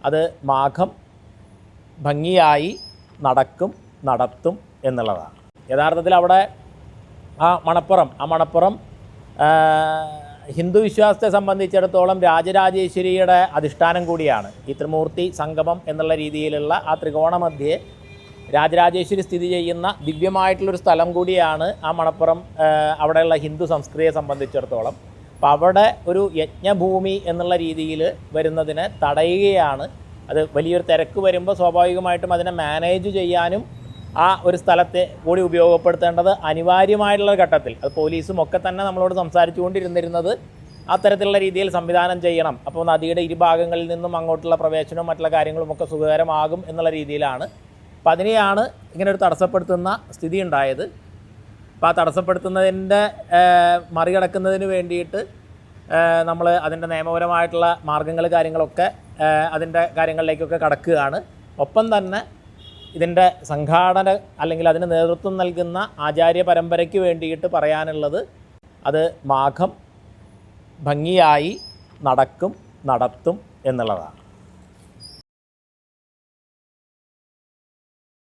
അത് മാഘം ഭംഗിയായി നടത്തും എന്നുള്ളതാണ്. യഥാർത്ഥത്തിൽ അവിടെ ആ മണപ്പുറം ഹിന്ദു വിശ്വാസത്തെ സംബന്ധിച്ചിടത്തോളം രാജരാജേശ്വരിയുടെ അധിഷ്ഠാനം കൂടിയാണ്. ഈ ത്രിമൂർത്തി സംഗമം എന്നുള്ള രീതിയിലുള്ള ആ ത്രികോണമധ്യേ രാജരാജേശ്വരി സ്ഥിതി ചെയ്യുന്ന ദിവ്യമായിട്ടുള്ളൊരു സ്ഥലം കൂടിയാണ് ആ മണപ്പുറം. അവിടെയുള്ള ഹിന്ദു സംസ്കൃതിയെ സംബന്ധിച്ചിടത്തോളം അപ്പോൾ അവിടെ ഒരു യജ്ഞഭൂമി എന്നുള്ള രീതിയിൽ വരുന്നതിനെ തടയുകയാണ്. അത് വലിയൊരു തിരക്ക് വരുമ്പോൾ സ്വാഭാവികമായിട്ടും അതിനെ മാനേജ് ചെയ്യാനും ആ ഒരു സ്ഥലത്തെ കൂടി ഉപയോഗപ്പെടുത്തേണ്ടത് അനിവാര്യമായിട്ടുള്ള ഘട്ടത്തിൽ അത് പോലീസും ഒക്കെ തന്നെ നമ്മളോട് സംസാരിച്ചുകൊണ്ടിരുന്നിരുന്നത് അത്തരത്തിലുള്ള രീതിയിൽ സംവിധാനം ചെയ്യണം. അപ്പോൾ നദിയുടെ ഇരുഭാഗങ്ങളിൽ നിന്നും അങ്ങോട്ടുള്ള പ്രവേശനവും മറ്റുള്ള കാര്യങ്ങളുമൊക്കെ സുഖകരമാകും എന്നുള്ള രീതിയിലാണ്. അപ്പം അതിനെയാണ് ഇങ്ങനെ ഒരു തടസ്സപ്പെടുത്തുന്ന സ്ഥിതി ഉണ്ടായത്. അപ്പോൾ ആ തടസ്സപ്പെടുത്തുന്നതിൻ്റെ മറികടക്കുന്നതിന് വേണ്ടിയിട്ട് നമ്മൾ അതിൻ്റെ നിയമപരമായിട്ടുള്ള മാർഗ്ഗങ്ങൾ കാര്യങ്ങളൊക്കെ അതിൻ്റെ കാര്യങ്ങളിലേക്കൊക്കെ കടക്കുകയാണ്. ഒപ്പം തന്നെ ഇതിൻ്റെ സംഘാടന അല്ലെങ്കിൽ അതിന് നേതൃത്വം നൽകുന്ന ആചാര്യ പരമ്പരയ്ക്ക് വേണ്ടിയിട്ട് പറയാനുള്ളത് അത് മാഘം ഭംഗിയായി നടത്തും എന്നുള്ളതാണ്.